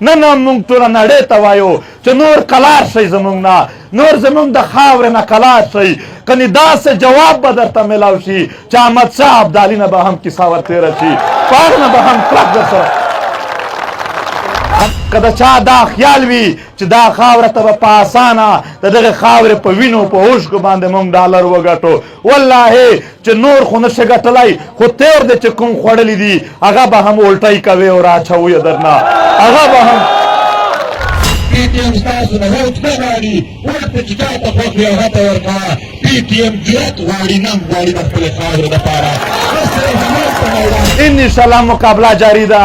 نن هم موږ ټوله نړۍ ته وایو چې نور کلار شئ زموږ نه، نور زموږ د خاورې نه کلار شئ. کنې داسې جواب به درته میلاو شي چې احمدشاه ابدالي نه به هم کیسه ورتېره شي، په هغه نه به هم کلک درسره. که د چا دا خیال وي چې دا خاوره ته به په اسانه د دغې خاورې په وینو په اوښکو باندې موږ ډالر وګټو، والله چې نور خو نشي ګټلی، خو تیر دی چې کوم خوړلی دي هغه به هم الټی کوې او راچوو یې درنه، هغه به هم پی ټي ایم ستاسو نه ووټ نه غواړي، ووټ په چې چا ته خوښ وي هغه ته ورکوه. پی ټي ایم جرأت غواړي، ننګ غواړي د خپلې خاورې دپاره. انشاءالله مقابله جاري ده.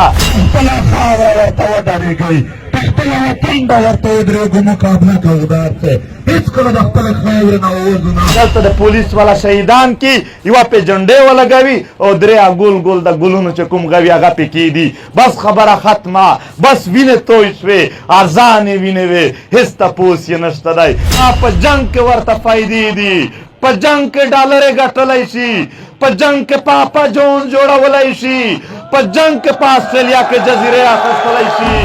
خپله خاوره ورته ودرېږئ، په خپله وطن به ورته ودرېږو، مقابله کوو د هر څه، هېڅکله د خپلې خاورې نه ووځو نه. دلته د پولیس والا شهیدان کې یوه پې جنډې ولګوي او درې ګول ګول د ګلونو چې کوم غوي هغه پې کېدي، بس خبره ختمه، بس وینې توی شوې، ارزانې وینې وې، هېڅ تپوس یې نشته دی. په جنګ کې ورته فایدې دي، په جنګ کې ډالرې ګټلی شي، په جنګ کې پاپا جون جوړولی شي، په جنګ کې په آسټرالیا کې جزیرې اخیستلی شي.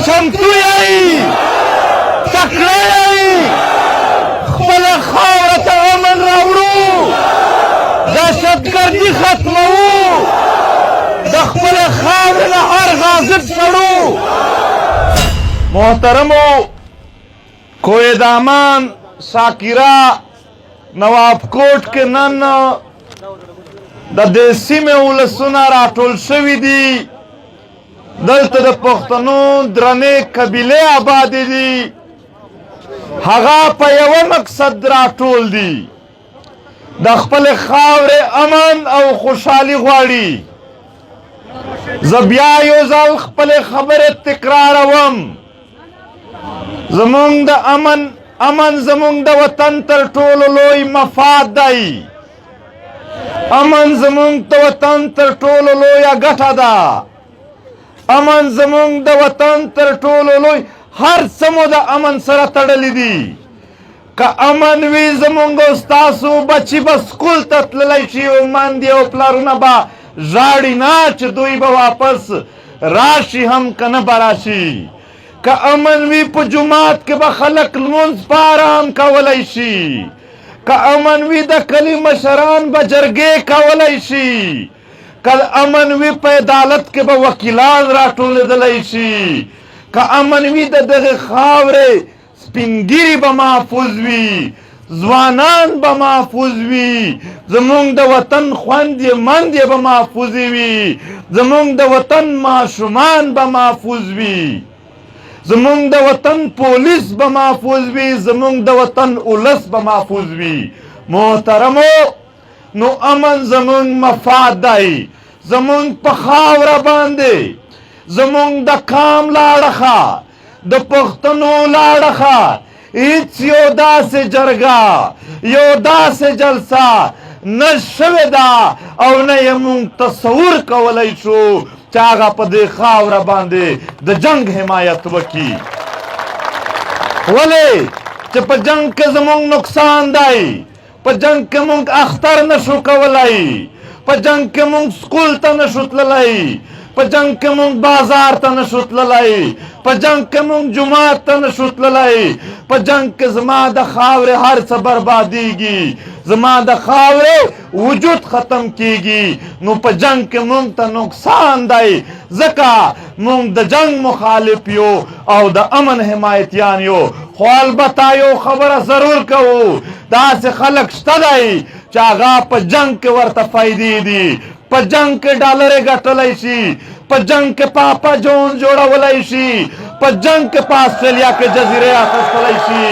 چمتو یې، تکړه یې، خپله خاوره ته امن راوړو، دهشتګردي ختموو، د خپلې خاورې نه هر غاصب شړو. محترمو، کوه دامان، شاکره، نواب کوټ کې نن د دې سیمې ولسونه راټول شوي دي. دلته د پښتنو درنې قبیلې آبادې دي، هغه په یوه مقصد راټول دي، د خپلې خاورې امن او خوشحالي غواړي. زه بیا یو ځل خپلې خبرې تکراروم، زمونږ د امن زمونږ د وطن تر ټولو لوی مفاد دی، امن زمونږ د وطن تر ټولو لویه ګټه ده، امن زمونږ د وطن تر ټولو لوی هر څه مو د امن سره تړلی دي. که امن وي زمونږ او ستاسو بچي به سکول ته تللی شي او میندې او پلارونه به ژاړي نه چې دوی به واپس راشي هم که نه به راشي. که امن وي په جومات کې به خلک لمونځ په ارام کولی شي، که امن وي د کلي مشران به جرګې کولی شي، که امن وي په عدالت کې به وکیلان راټولېدلی شي، که امن وي د دغې خاورې سپینګیري به محفوظ وي، ځوانان به محفوظ وي، زمونږ د وطن خویندې میندې به محفوظې وي، زمونږ د وطن ماشومان به محفوظ وي، زمونږ د وطن پولیس به محفوظ وي، زمونږ د وطن اولس به محفوظ وي. محترمو، نو امن زمونږ مفاد دی، زمونږ په خاوره باندې، زمونږ د کام لاړخه، د پښتنو لاړخه هیڅ یو داسې جرګه، یو داسې جلسه نه شوې ده او نه یې مونږ تصور کولی شو چې هغه په دې خاوره باندې د جنګ حمایت وکړي. ولې چې په جنګ کې زمونږ نقصان دی، په جنګ کې مونږ اختر نشو کولی، په جنګ کې مونږ سکول ته نشو تللی، په جنگ کې مونږ بازار ته نشو تللی، په جنگ کې مونږ جماعت ته نشو تللی، په جنگ کې زما د خاورې هر څه بربادیږي، زما د خاورې وجود ختم کیږي. نو په جنگ کې مونږ ته نقصان دی، ځکه مونږ د جنگ مخالف یو او د امن حمایتیان یو. خو البته یو خبره ضرور کوو، داسې خلک شته دی چې هغه په جنگ کې ورته فایدې دي، په جنگ کې ډالرې ګټلی شي، په جنگ کې پاپا جون جوړولی شي، په جنگ کې په آسټرالیا کې جزیرې اخیستلی شي.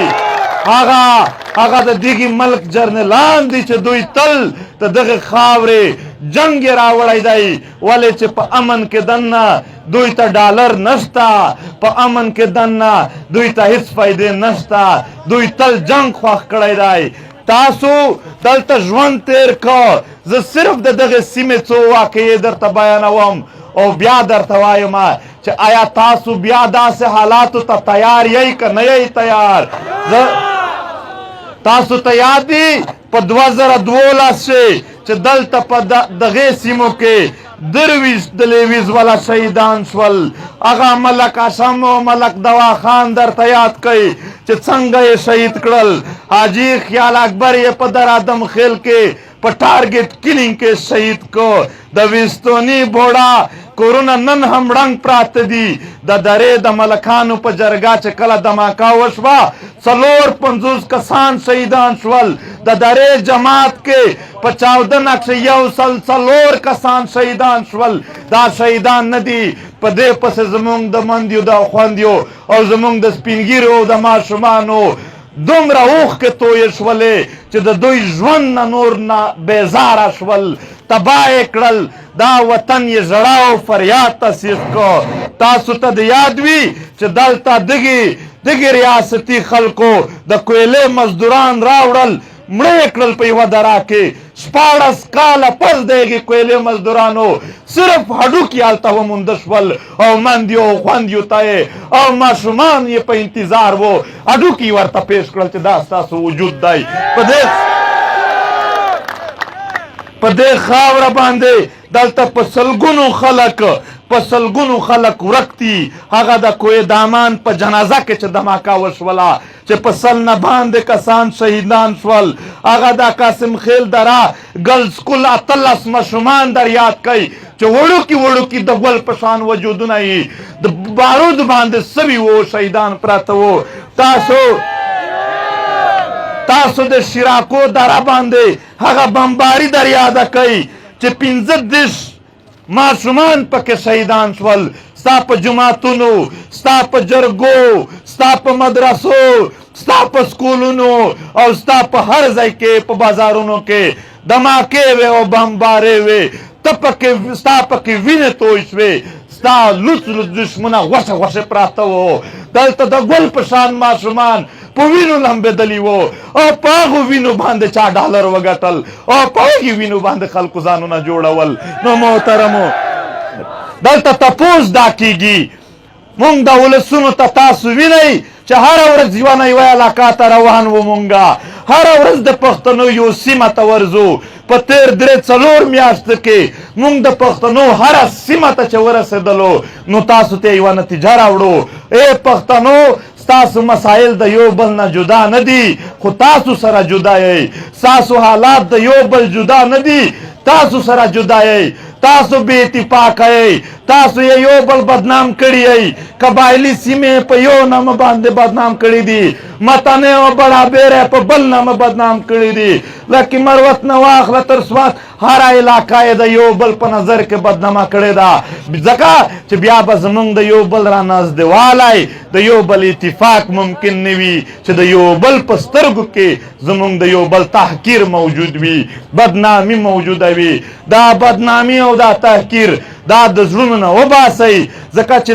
هغه د دغه ملک جرنیلان دي چې دوی تل د دغه خاورې جنگ یې راوړی دی، ولې چې په امن کې دننه دوی ته ډالر نشته، په امن کې دننه دوی ته هیڅ فایدې نشته، دوی تل جنگ خوښ کړی دی. تاسو دلته ژوند تیر کو، زه صرف د دغه سیمې څو واقعې درته بیانوم او بیا درته وایم چې آیا تاسو بیا داسې حالاتو ته تیار یئ که نه یئ تیار. تاسو ته یاد دي په 2012 چې دلته په دغه سیمو کې 23 د لیویز والا شهیدان شول. هغه ملک هاشم او ملک دوا خان درته یاد کوي چې څنګه یې شهید کړل. حاجی خیال اکبر یې په درادم خیل کې په ټارګټ کلینګ کې شهید کو. د ویستونی بوډا کورونه نن هم رنګ پراته دي. د درې د ملکانو په جرګه چې کله دماکا وشوه 450 کسان شهیدان شول. د درې جماعت کې په چاودنه کې 104 کسان شهیدان شول. دا شهیدان نه دي، په دې پسې زمونږ د مندیو د خوندیو او زمونږ د سپینګیرو او د ماشومانو دومره اوښکې تویې شولې چې د دوی ژوند نه نور نه بیزاره شول، تباه یې کړل. دا وطن یې ژړا او فریاد تصیح کو. تاسو ته د یاد وي چې دلته دغې ریاستي خلکو د کویلې مزدوران راوړل، مړه یې کړل په یوه دره کې. 14 کاله پس د هغې کویلې مزدورانو صرف هډوکي هلته ومونده شول او مندیو او خوندیو ته یې او ماشومان یې په انتظار و، هډوکي ورته پیش کړل چې دا ستاسو وجود دی. په دې خاوره باندې دلته په سلګونو خلک ورک دي. هغه د کوه دامان په جنازه کې چې دماکا وشوله چې په سل نه باندې کسان شهیدان شول. هغه د قاسم خیل دره ګرلز سکول 18 ماشومان در یاد کوي چې وړوکي د ګل په شان وجودونه یې د بارود باندې سوي وو، شهیدان پراته وو. تاسو د شیراکو دره باندې هغه بمباري در یاده کوي چې 15 ماشومان پکې شهیدان شول. ستا په جماعتونو، ستا په جرګو، ستا په مدرسو، ستا په سکولونو او ستا په هر ځای کې په بازارونو کې دماکې وې او بمبارې وې، ستا پکې وینې توی شوې، ستا لوڅ دشمنه غوښه پراته وو. دلته د ګل په شان ماشومان په وینو لمبېدلي وو او په هغو وینو باندې چا ډالر وګټل او په هغې وینو باندې خلکو ځانونه جوړول. نو محترمو دلته تپوس دا کیږي، مونږ د ولسونو ته تاسو وینئ چې هره ورځ یوه یوه علاقه ته روان وو. مونږه هره ورځ د پښتنو یو سیمه ته ورځو. په تیر 3-4 میاشتو کې مونږ د پښتنو هره سیمه ته چې ورسېدلو نو تاسو ته یوه نتیجه راوړو. ای پښتنو، ستاسو مسائل د یو بل نه جدا نه دي، خو تاسو سره جدا یئ. ستاسو حالات د یو بل جدا نه دي، تاسو سره جدا یئ. تاسو بې اتفاقه یئ، تاسو یې یو بل بدنام کړي یئ. قبایلي سیمې په یو نامه باندې بدنام کړي دي، متنې او بړابېری په بل نامه بدنام کړي دي. لکه مروت نه واخله تر سوات هره علاقه یې د یو بل په نظر کې بدنامه کړې ده، ځکه چې بیا به زمونږ د یو بل را نږدېوالی، د یو بل اتفاق ممکن نه وي چې د یو بل په سترګو کې زمونږ د یو بل تحقیر موجود وي، بدنامي موجوده وي. دا بدنامي او دا تحقیر دا د زړونو نه وباسئ، ځکه چې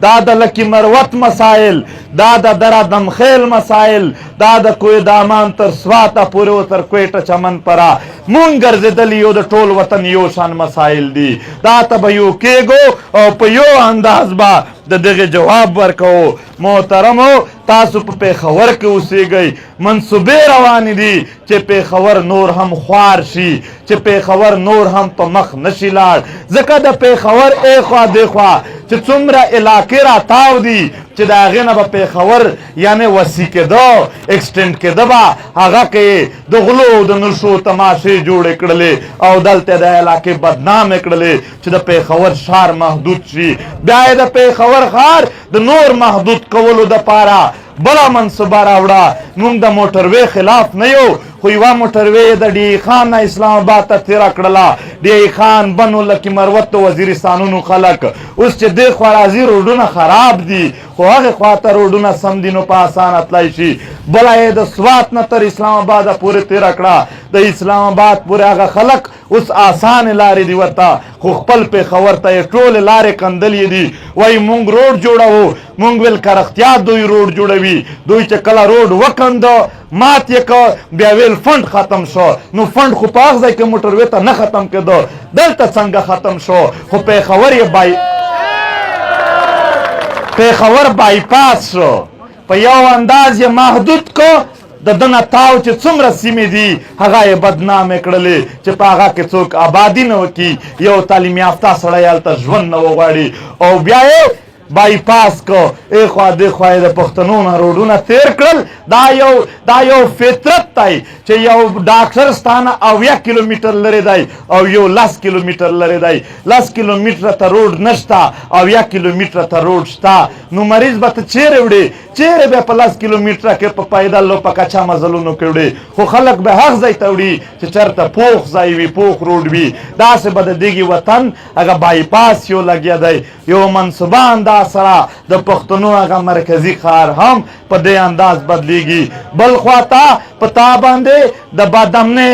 دا د لکي مروت مسایل، دا د درادم خیل مسایل، دا د کوه دامان تر سواته پورې او تر کویټه چمن پره مونږ ګرځېدلي یو د ټول وطن یو شان مسایل دي. دا ته به یو کېږو او په یو انداز به د دغه جواب ورکوو. محترمو تاسو په پیښور کې اوسېږئ منصوبې روانې دي چې پیښور نور هم خوار شي چې پیښور نور هم په مخ نشي لاړ ځکه د پیښور ایخوا دیخوا چې څومره علاقې را تاو دي چې د هغې نه به پیښور یعنې وسیع کېده اکسټینډ کېده به هغه کې د غلو د نشو تماشې جوړې کړلې او دلته د علاقې بدنامې کړلې چې د پیښور ښار محدود شي بیا یې د پیښور ښار د نور محدود کولو دپاره بله منصوبه راوړه موږ د موټروې خلاف نه یو خو یوه موټروې د ډي خان نه اسلام آباد ته تېره کړله ډي خان بنو لکي مروت د وزیرستانونو خلک اوس چې دې خوا راځي روډونه خراب دي خو هغې خوا ته روډونه سم دي نو په اسانه تللی شي بله یې د سوات نه تر اسلام آباده پورې تېره کړه د اسلام آباد پورې هغه خلک اوس آسانې لارې دي ورته خو خپل پیښور ته یې ټولې لارې کندلې دي وایي مونږ روډ جوړوو مونږ ویل که رښتیا دوی روډ جوړوي دوی چې کله روډ وکنده مات یې که بیا ویل فنډ ختم شو نو فنډ خو په هغه ځای کې موټروې ته نه ختم کېده دلته څنګه ختم شو خو پیښور بایپاس شو په یو انداز یې محدود کو د ده نه تاو چې څومره سیمې دي هغه یې بدنامې کړلې چې په هغه کې څوک آبادي نه وکړي یو تعلیم یافته سړی هلته ژوند نه وغواړي او بیا یې بایپاس کو ایخوا دیخوا یې د پښتنو نه روډونه تیر کړل دا یو فطرت دی چې یو ډاکټر ستا نه 80 کیلومیټر لرې دی او یو 10 کیلومیټر لرې دی 10 کیلومیټره ته روډ نشته 80 کیلومیټره ته روډ شته نو مریض به ته چیرې وړې چیرې بیا په 10 کیلومیټره کې په پیدل او په کچا مزلونو کې وړې خو خلک به هغه ځای ته وړي چې چېرته پوخ ځای وي پوخ روډ وي داسې به د دغې وطن هغه بایپاس یو لګیا دی یو منصوبه انداز سره د پښتنو هغه مرکزي ښار هم په دې انداز بدلیږي بل خواته په تا باندې د بادامنې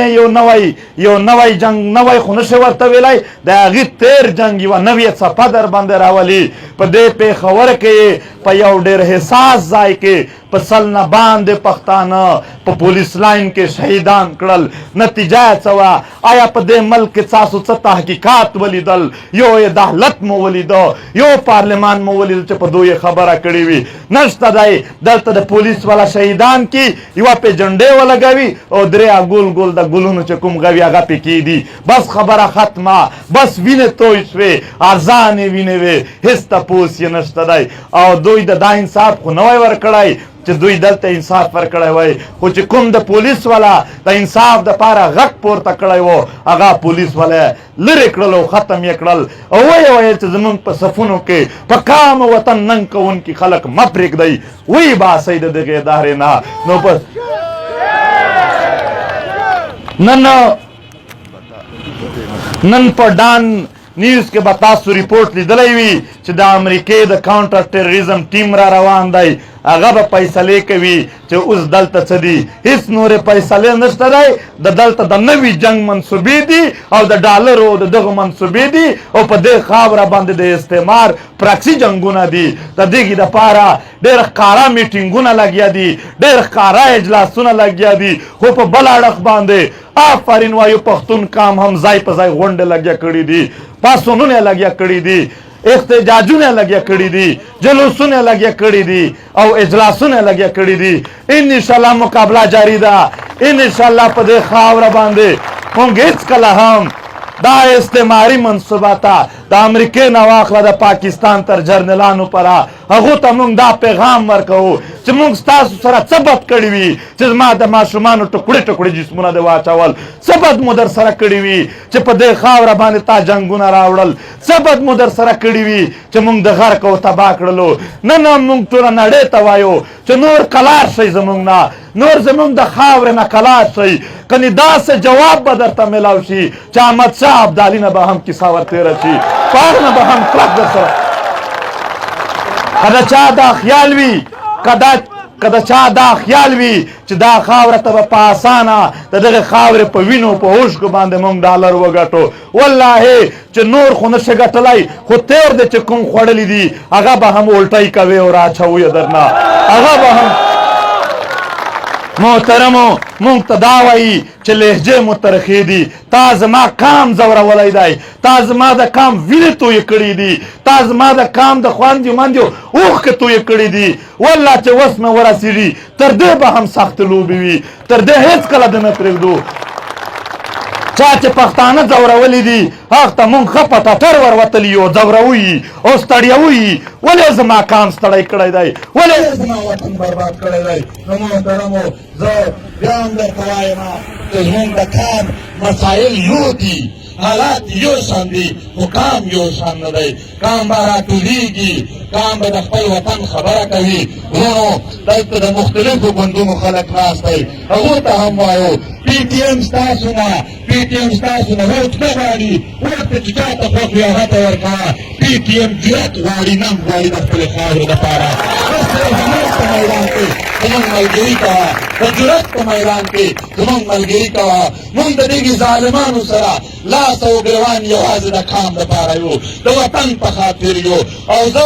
یو نوی جنګ نوی خو نشي ورته ویلی د هغې تیر جنګ یوه نوې څپه در باندې راولي په دې پیښور کې په یو ډېر حساس ځای کې په سل نه باندې پښتانه په پولیس لاین کې شهیدان کړل نتیجه یې څه وه آیا په دې ملک کې تاسو څه تحقیقات ولیدل یو عدالت مو ولیده یو پارلمان مو ولیدل چې په دوی خبره کړې وي نشته دی دلته د پولیس والا شهیدان کې یوه پې جنډې ولګوي او درې ګول ګول د ګلونو چې کوم غوي هغه پې کېدي بس خبره ختمه بس وینې توی شوې ارزانې وینې وې هېڅ تپوس یې نشته دی او دوی د دا انصاف خو نه وی ورکړی چې دوی دلته انصاف ورکړی وای خو چې کوم د پولیس والا د انصاف دپاره غږ پورته کړی و هغه پولیس والا لرې کړل او ختم یې کړل او ویې ویل چې زمونږ په صفونو کې په کام وطن ننګ کوونکي خلک مه پرېږدئ ویې باسئ د دغې ادارې نه نو بس نن په ډان نیوز کې به تاسو ریپورټ لیدلی وي چې د امریکې د کاونټر ټیرریزم ټیم را روان دی هغه به فیصلې کوي چې اوس دلته څه دي هېڅ نورې فیصلې نشته دی دلته د نوي جنګ منصوبې دي او د ډالرو د دغه منصوبې دي او په دې خاوره باندې د استعمار پراکسي جنګونه دي د دغې دپاره ډېر ښکاره میټینګونه لګیا دي ډېر ښکاره اجلاسونه لګیا دي خو په بل اړخ باندې آفرین وایو پښتون کام هم ځای په ځای غونډې لګیا کړي دي پاڅونونه لګیا کړي دي احتجاجونه لګیا کړي دي جلوسونه لګیا کړي دي او اجلاسونه لګیا کړي دي انشاءالله مقابله جاری ده انشاءالله په دې خاوره باندې موږ هېڅکله هم دا استعماري منصوبه ته د امریکې نه واخله د پاکستان تر جرنیلانو پره هغو ته موږ دا پیغام ورکوو چې موږ ستاسو سره څه بد کړي وي چې زما د ماشومانو ټوکړې ټوکړې جسمونه دې واچول څه بد مو در سره کړي وي چې په دې خاوره باندې تا جنګونه راوړل څه بد مو در سره کړي وي چې موږ د غرق او تباه کړلو نن هم موږ ټوله نړۍ ته وایو چې نور کلار شئ زموږ نه نور زموږ د خاورې نه کلار شئ کنې داسې جواب به درته میلاو شي چې احمدشاه ابدالي نه به هم کیسه ورتېره شي په هغه نه به هم کلک در سره که د چا دا خیال وي که د چا دا خیال وي چې دا خاوره ته به په اسانه د دغې خاورې په وینو په اوښکو باندې موږ ډالر وګټو والله چې نور خو نشي ګټلی خو تیر دی چې کوم خوړلی دي هغه به هم الټی کوي او راچوي درنه هغه به هم محترمو مونږ ته دا وایي چې لهجې مو ترخې دي. تا زما کام ځورولی دی، تا زما د کام وینې تویې کړي دي، تا زما د کام د خواندیو ماندیو اوښکې تویې کړي دي. والله چې وس مې ورسېږي تر دې به هم سختې لوبې وي، تر دې هېڅکله د نه پرېږدو. چا چې پښتانه ځورولي دي هغه ته مونږ ښه په ټټر وروتلي یو، ځوروي او ستړیوي. ولې زما کام ستړی کړی دی، ولې زما وطن برباد کړی دی. نو محترمو زه بیا هم درته وایم چې زموږ د کام مسایل یو دي، حالات یو شان دي، خو کام یو شان نه دی. کام به راټولېږي، کام به د خپل وطن خبره کوي. ورونو دلته د مختلفو ګوندونو خلک ناست دی، هغو ته هم وایو پي ټي ایم ستاسو نه، پي ټي ایم ستاسو نه ووټ نه غواړي، ورته چې چا ته خوښ وي هغه ته ورکوه. پي ټي ایم جرأت غواړي، ننګ غواړي د خپلې خاورې دپاره. بس د جرأت په میدان کې زموږ ملګري کوه، د جرأت په میدان کې زموږ ملګري کوه. موږ د دغې ظالمانو سره لاس او ګرېوان یوازې د کام دپاره یو، د وطن په خاطر یو. او زه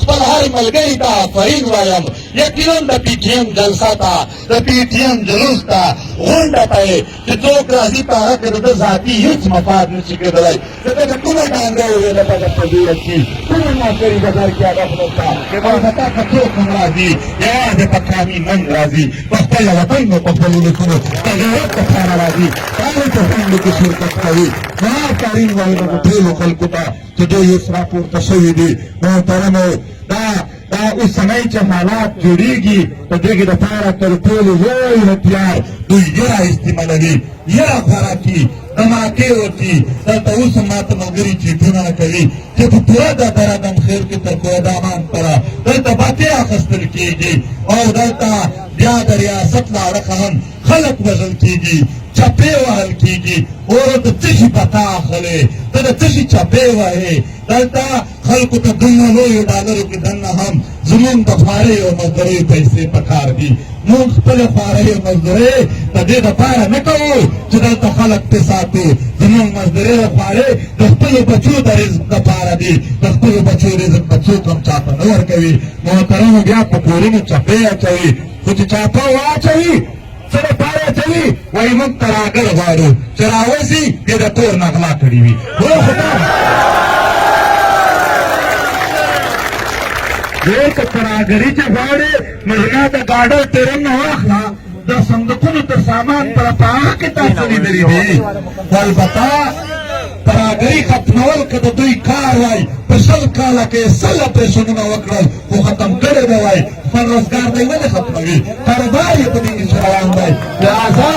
خپل هر ملګري ته آفرین وایم، یقینا د پي ټي ایم جلسه ته، د پي ټي ایم جلوس ته، غونډه ته یې چې څوک راځي په هغه کې د ده ذاتي هېڅ مفاد نشي کېدلی. ځکه چې کومه ډانګه وویله په درته ډېره شي، کومه نوکري بازار کې هغه خدای ته البته که څوک هم راځي یوازې په کامي ننګ راځي، په خپل وطن او په خپلو لیکونو د غیرت دپاره راځي، هغوی په غونډو کې شرکت کوي. نو آفرین وایم د ټولو خلکو ته چې دوی اوس راپورته شوي دي. محترمو دا اوسنی چې حالات جوړېږي د دغې دپاره تر ټولو لوی هتیار دوی ږیره استعمالوي، ږیره خوراکي، دماکې ورکي. دلته اوس هم ماته ملګري چیټونه کوي چې په پوره د درادم خیر کې تر کوهدامان پره دلته باتې اخیستل کېږي، او دلته بیا د ریاست له اړخه هم خلک وژل کېږي، چپې وهل کېږي. اوره د څه شي پته اخلې، ته د څه شي چپې وهې. دلته خلکو ته دومره لویو ډالرو کې دننه هم زموږ د خواریو او مزدوریو پیسې پکار دي. موږ خپلې خوارۍ او مزدورۍ د دې دپاره نه کوو چې دلته خلک پې ساتو. زموږ مزدورۍ او خوارۍ د خپلو بچو د رزق دپاره دي، د خپلو بچو رزق به څوک هم چاته نه ورکوي. محترمو بیا په کورونو چپې اچوي، خو چې چاپه واچوي څه دپاره اچوي؟ وایي موږ تراګر غواړو، چې راوځي بیا د تور نه غلا کړي وي. ډېر که تراګري چې غواړې نو زما د ګاډر ټرن نه واخله، د صندوقونو تر سامان پره په هغه کې تاسو لیدلي دي. خو البته تراګري ختمول که د دوی کار وای، په 100 کاله کې 100 اپرېشنونه وکړل خو ختم کړی به وای. خپل روزګار دی ولې ختموي؟ کاروبار یې په دې کې روان دی. لهذا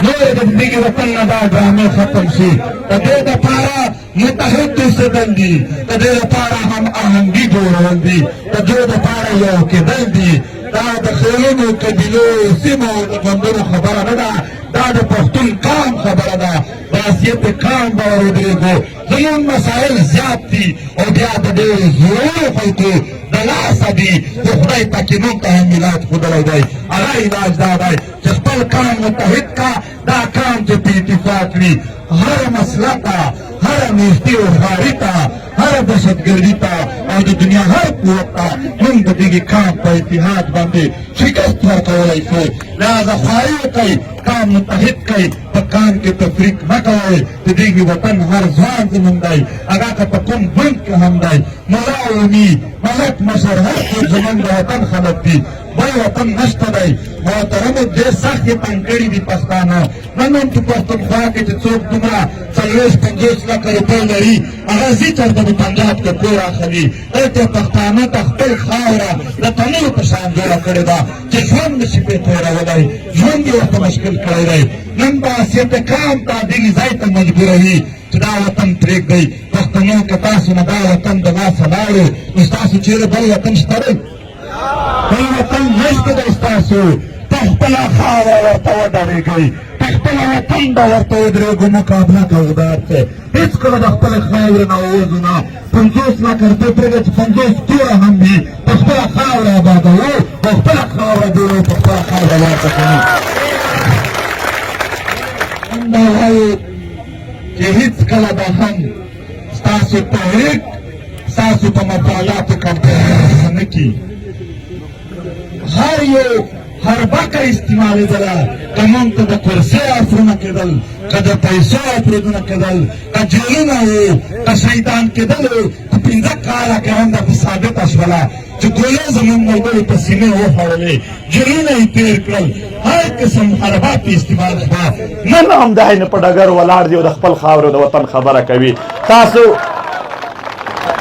نور د دغې وطن نه دا ډرامې ختم شي. د دې دپاره متحد اوسېدل دي، د دې دپاره هم آهنګي جوړول دي، د دې دپاره یو کېدل دي. دا د خیلونو، قبیلو، سیمو او د ګوندونو خبره نه ده، دا د پښتون قام خبره ده. د حیثیت قام به ورودرېږو. زموږ مسایل زیات دي او بیا د دې زړو خلکو د لاسه دي، خو خدای پاکې موږ ته هم علاج ښودلی دی. هغه علاج دا دی چې خپل قام متحد کا، دا قام چې په اتفاق وي، هره مسله ته، هره نیستي او خواري ته، هره دهشتګردي ته او د دنیا هر قوت ته موږ د دغې قام په اتحاد باندې شکست ورکولی شو. لهذا خواري وکئ، قام متحد کئ، په قام کې تفریق مه کوئ. د دغې وطن هر ځوان زموږ دی، هغه که په کوم ګوند کې هم دی، ملا علمي، ملک مشر، هر څوک زموږ د وطن خلک دي، بل وطن نشته دی. محترمو ډېر سخت یې تنګ کړي دي پښتانه. نن هم په پښتونخوا کې چې څوک دومره 40-50 لکه روپۍ لري، هغه ځي چېرته د پنجاب کې کور اخلي. دلته پښتانه ته خپل خاوره د تنور په شان جوړه کړې ده چې ژوند نشي پرې تېرولی، ژوند یې ورته مشکل کړی دی. نن به حیثیت قام ته دغې ځای ته مجبوروي چې دا وطن پرېږدئ. پښتنو که تاسو نه دا وطن د لاسه لاړو نو ستاسو چېرې بل وطن شته دی؟ بل وطن نشته دی ستاسو. په خپله خاوره ورته ودرېږئ، په خپله وطن به ورته ودرېږو. مقابله کوو دا څه هېڅکله د خپلې خاورې نه ووځو نه. 50 لکه روپۍ پرېږده چې 50 توره هم وي، په خپله خاوره ابادوو، په خپله خاوره جوړوو، په خپله خاوره واچه کوو. همدا وایو چې هېڅکله به هم ستاسو تحریک ستاسو په مفعالاتو کمپیوټر نه کېږي. هر یو هر باکه استعمالېدله که موږ ته د کرسۍ افرونه کېدل که د پیسو افرودونه کېدل که جیلونه وو که شهیدان کېدل وو خو 5 کاله کې هم درته ثابته شوله چې ګولۍ زموږ ملګرو په سینې وخوړلې جیلونه یې تېر کړل هر قسم حربات استعمال شوه نن هم دی نه په ډګر ولاړ دی او د خپل خاورې د وطن خبره کوي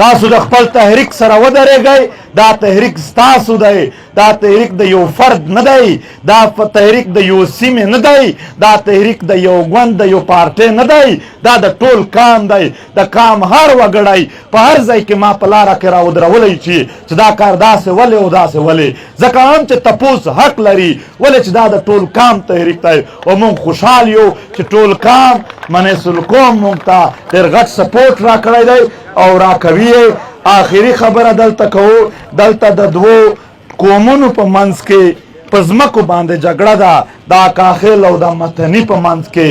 تاسو د خپل تحریک سره ودرېږئ دا تحریک ستاسو دی دا تحریک د یو فرد نه دی دا تحریک د یو سیمې نه دی دا تحریک د یو ګوند د یو پارټۍ نه دی دا د ټول قام دی د قام هر وګړی په هر ځای کې ما په لاره کې راودرولی چې دا کار داسې ولې او داسې ولې ځکه هم چې تپوس حق لري ولې چې دا د ټول قام تحریک دی او موږ خوشحال یو چې ټول قام منیس القوم موږ ته ډېر غټ سپورټ راکړی دی او راکوي آخري خبره دلته کوو دلته د دوو قومونو په منځ کې په ځمکو باندې جګړه ده د اکاخیل او د متني په منځ کې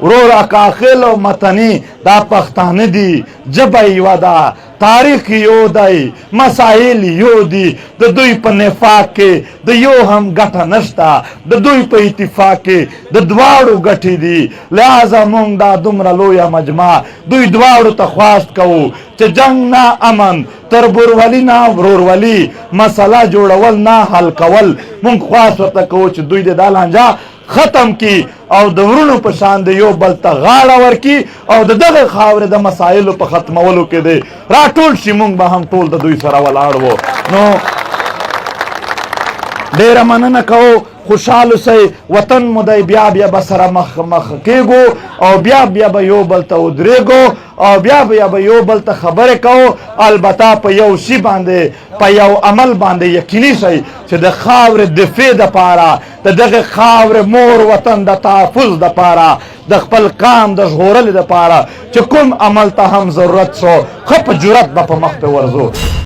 ورور اکاخیل او متني دا پښتانه دي ژبه یوه ده تاریخ یو دی مسایل یو دي د دوی په نفاق کې د یو هم ګټه نشته د دوی په اتفاق کې د دواړو ګټې دي لہذا موږ دا دومره لویه مجمع دوی دواړو ته خواست کوو چې جنگ نه امن تربورولي نه ورورولي مسله جوړول نه حل کول موږ خواست ورته کوو چې دوی د دا لانجه ختم کی او د ورونو په شان د یو بل ته غاړه ورکي او د دغه خاورې د مسایلو په ختمولو کې دی راټول شي موږ به هم ټول د دوی سره ولاړ وو نو ډېره مننه کوو خوشحال اوسئ وطن مو دی بیا بیا به سره مخ کېږو او بیا به یو بل ته ودرېږو او بیا به یو بل ته خبرې کوو البته په یو شي باندې په یو عمل باندې یقیني شئ چې د خاورې دفاع دپاره د دغه خاورې مور وطن د تحفظ دپاره د خپل قام د ژغورلې دپاره چې کوم عمل ته هم ضرورت شو ښه په جرأت به په مخ ته ورځو